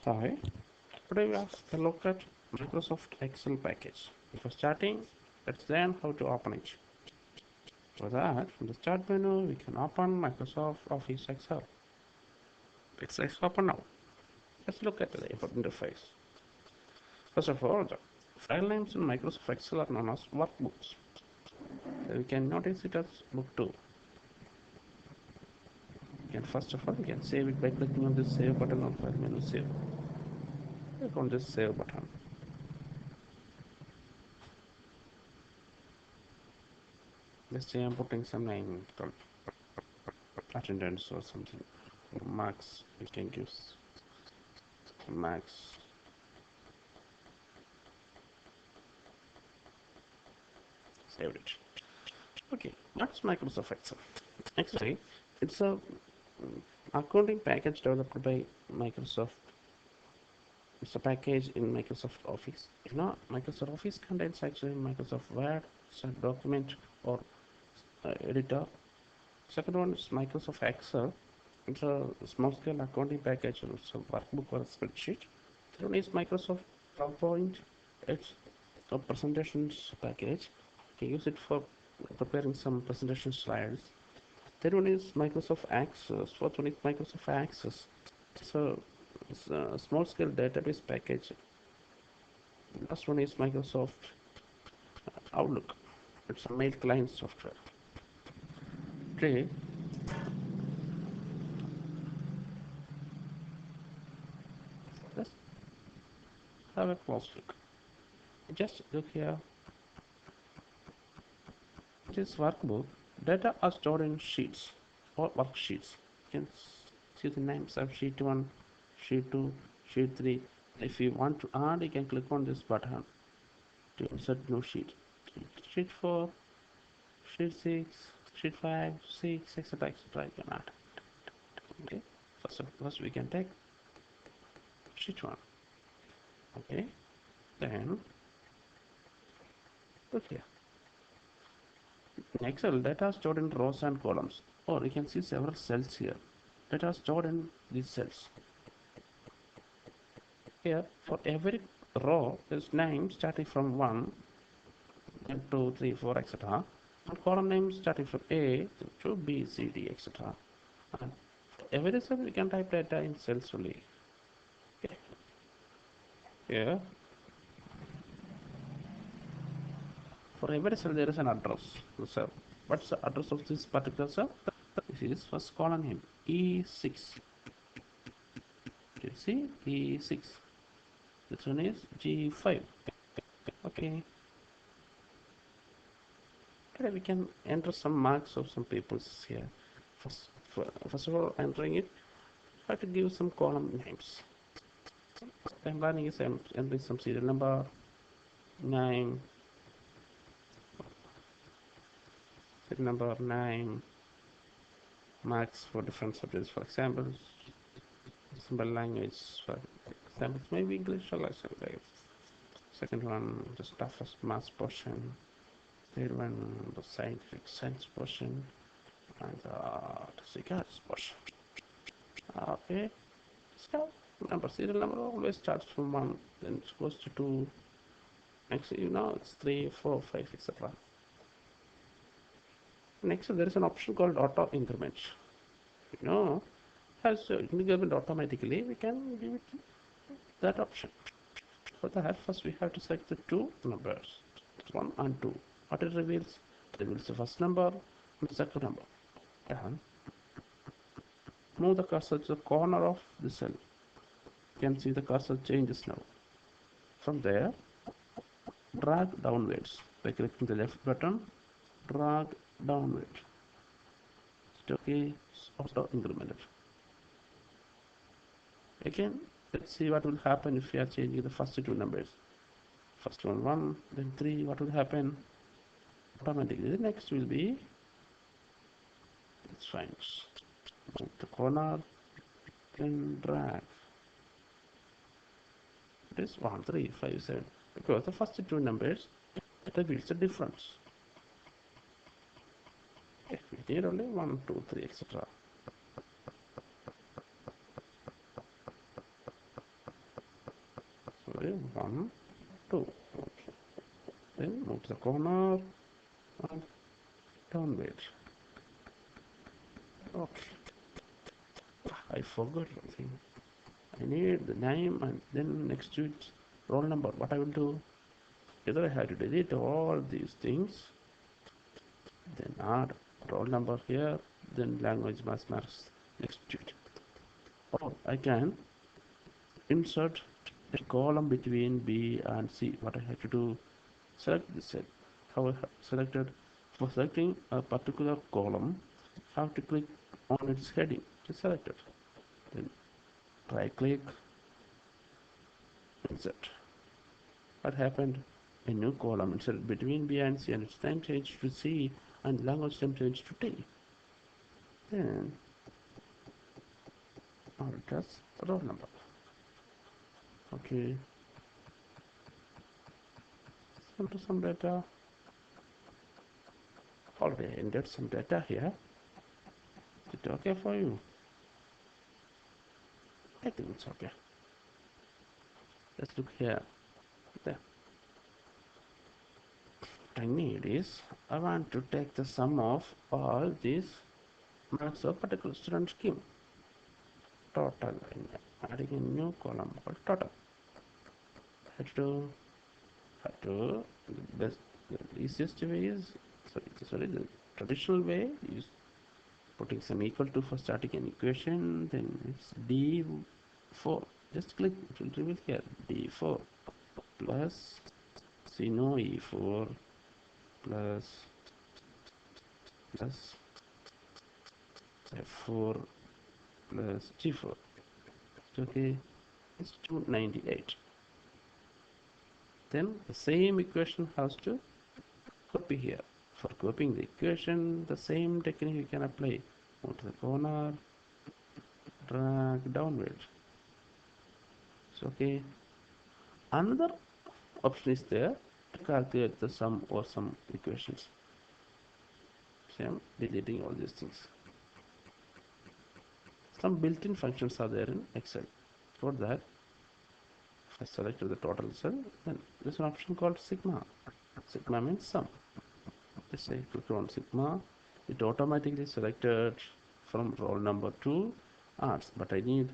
Hi, today we have a look at Microsoft Excel package. Before starting, let's learn how to open it. For that, from the start menu, we can open Microsoft Office Excel. Let's open now. Let's look at the interface. First of all, the file names in Microsoft Excel are known as workbooks. So we can notice it as book 2. First of all, we can save it by clicking on this save button on file menu save. Click on this save button. Let's say I'm putting some name called attendance or something. Max, we can use Max. Saved it. Okay, that's Microsoft Excel. Actually, it's a accounting package developed by Microsoft. It's a package in Microsoft Office. Microsoft Office contains actually Microsoft Word, document or editor. Second one is Microsoft Excel. It's a small-scale accounting package. It's a workbook or a spreadsheet. Third one is Microsoft PowerPoint. It's a presentations package. You can use it for preparing some presentation slides. Third one is Microsoft Access. Fourth one is Microsoft Access. So it's a small-scale database package. Last one is Microsoft Outlook. It's a mail client software. Okay. Let's have a close look. Just look here. This workbook, data are stored in sheets or worksheets. You can see the names of sheet 1, sheet 2, sheet 3. If you want to add, you can click on this button to insert new sheet. Sheet 4, sheet 6, sheet 5, 6, etc. etc. You can add. Okay. First we can take sheet 1. Okay. Then look here. In Excel, data stored in rows and columns, or you can see several cells here. Data stored in these cells. Here, for every row, there's name starting from 1, 2, 3, 4, etc. And column name starting from A to B, C, D, etc. And for every cell, we can type data in cells only. Okay. Here, for every cell, there is an address. So, what's the address of this particular cell? This is first column name E6. You see E6. This one is G5. Okay. Okay, we can enter some marks of some people's here. First of all, entering it, I have to give some column names. I'm planning is entering some serial number, name, serial number 9, marks for different subjects. For example, symbol language. For example, maybe English or like second one, the toughest maths portion. Third one, the scientific science portion, and the cigarettes portion. Okay, so serial number always starts from 1, then it goes to 2. Next, it's 3, 4, 5, etc. Next, there is an option called auto increment. Has increment automatically. We can give it that option. For that, first we have to select the two numbers, 1 and 2. What it reveals the first number and the second number. And move the cursor to the corner of the cell. You can see the cursor changes now. From there, drag downwards by clicking the left button. Drag downwards. Okay, auto incremented. Again, let's see what will happen if we are changing the first two numbers. First one 1, then 3. What will happen? Automatically, the next will be. Let's find the corner. Then drag. It is 1, 3, 5, 7. Because the first two numbers reveals the difference. Okay, we need only 1, 2, 3, etc. 1, 2. Okay. Then move to the corner and downward. Okay. I forgot something. I need the name and then next to it roll number. What I will do? Either I have to delete all these things, then add roll number here, then language mass marks next to it. Or I can insert a column between B and C. What I have to do? Select this cell. How I have selected. For selecting a particular column, I have to click on its heading to select it. Then right click, insert. What happened? A new column inserted between B and C, and its name changed to C and language name changed to T. Then I'll just roll number. Okay. Enter some data. Already entered some data here. Is it okay for you? I think it's okay. Let's look here. There. What I need is I want to take the sum of all these marks of particular student scheme. Total. Adding a new column called total. Have to the best, the easiest way is sorry the traditional way is putting some equal to for starting an equation. Then it's d4. Just click, it will reveal here d4 plus sino e4 plus f4 plus g4. Okay, it's 298. Then the same equation has to copy here. For copying the equation, the same technique you can apply. Go to the corner, drag downward. So okay. Another option is there to calculate the sum or some equations. So I'm deleting all these things. Some built-in functions are there in Excel. For that, I selected the total cell. Then there's an option called sigma. Sigma means sum. Just say click on sigma. It automatically selected from roll number to arts, but I need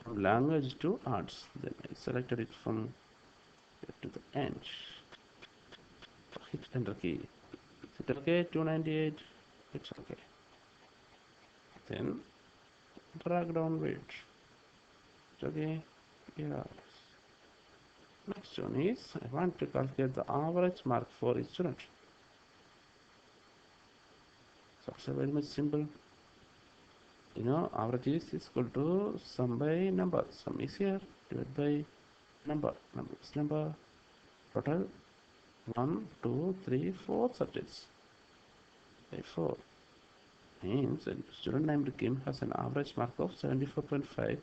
from language to arts. Then I selected it from here to the end. Hit enter key. Is it okay? 298. It's okay. Then drag downward. It's okay. Yeah. Next one is I want to calculate the average mark for each student. So it's very much simple. You know, average is equal to sum by number. Sum is here divided by number. Number is number. Total 1, 2, 3, 4 subjects. By 4 means a student named Kim has an average mark of 74.5.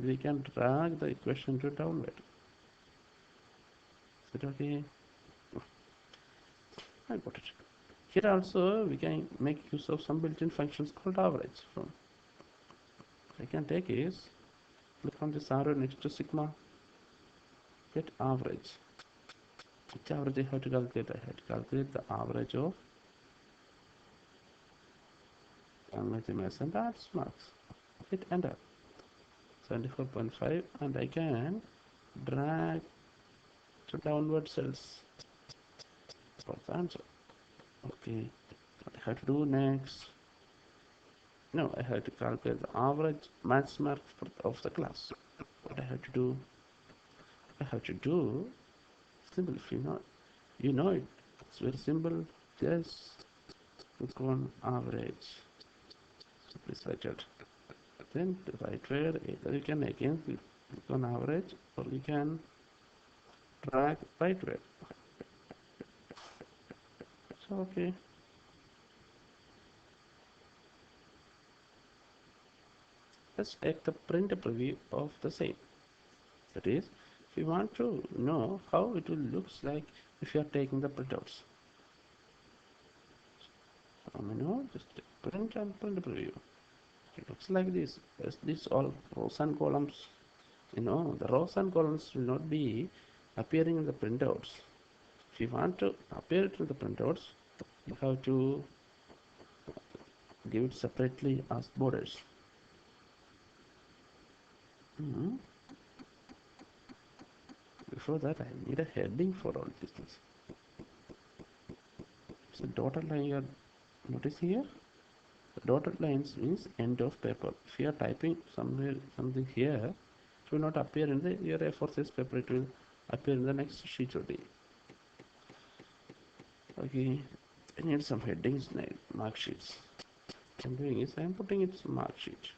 We can drag the equation to downward. Is it okay? I got it. Here also we can make use of some built-in functions called average. From I can take is click on this arrow next to sigma, get average. Which average I have to calculate? I have to calculate the average of language MS and arts marks. Hit enter. 74.5, and I can drag to downward cells for the answer. Okay, what I have to do next? No, I have to calculate the average maths mark of the class. What I have to do? I have to do simple. If you know it. It's very simple. Just click on average. Simply selected. Then to right where either you can again click on average, or you can drag right where. So okay. Let's take the print preview of the same. That is, if you want to know how it will looks like if you are taking the printouts. So just print and print preview. It looks like this. As these all rows and columns. The rows and columns will not be appearing in the printouts. If you want to appear it in the printouts, you have to give it separately as borders. Before that, I need a heading for all these things. So dotted line you are noticing here. The dotted lines means end of paper. If you are typing somewhere something here, it will not appear in the your A4 size paper. It will appear in the next sheet only. Okay, I need some headings now. Mark sheets. What I'm doing is I'm putting its mark sheet.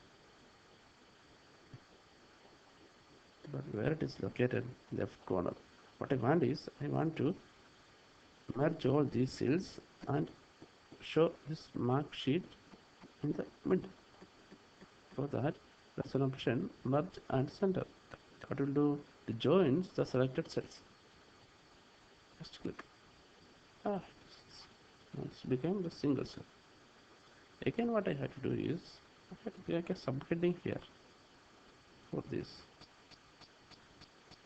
But where it is located, left corner. What I want is I want to merge all these cells and show this mark sheet in the middle. For that, there's an option merge and center. What will do? It joins the selected cells. Just click. It's become the single cell. Again, what I have to do is I have to make a subheading here for this.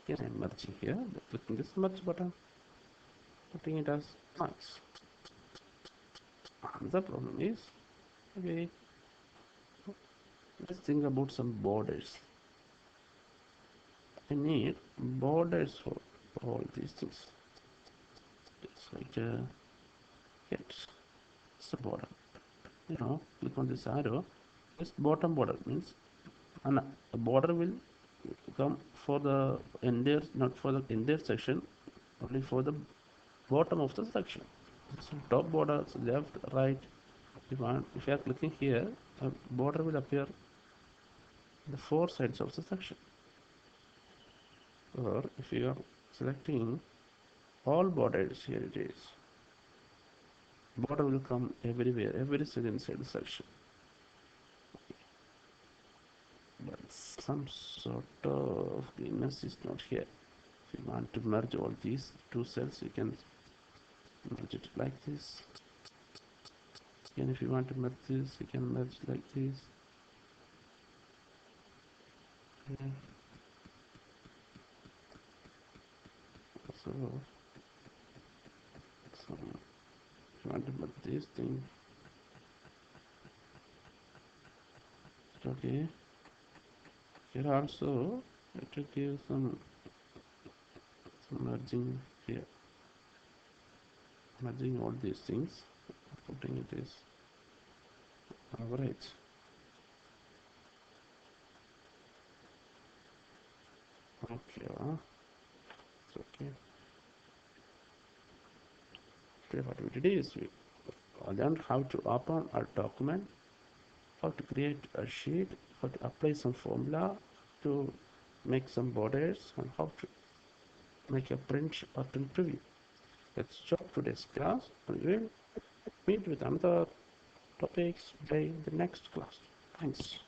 Again, I'm merging here, clicking this merge button, putting it as marks. Another problem is, okay, let's think about some borders. I need borders for all these things. It's like it's the border. Click on this arrow. This bottom border means the border will come for the entire, not for the entire section, only for the bottom of the section. So top border, so left, right. If you are clicking here, a border will appear on the four sides of the section. Or if you are selecting all borders, here it is. Border will come everywhere, every cell inside the section. But some sort of cleanness is not here. If you want to merge all these two cells, you can merge it like this. And if you want to merge this, you can merge like this. Okay. So if you want to merge this thing, okay. Here also, let me give some merging here. Merging all these things, putting it is average. Okay, it's okay. Okay, what we did is we learned how to open a document, how to create a sheet, how to apply some formula, to make some borders, and how to make a print or print preview. Let's stop today's class and we'll meet with another topics by the next class. Thanks.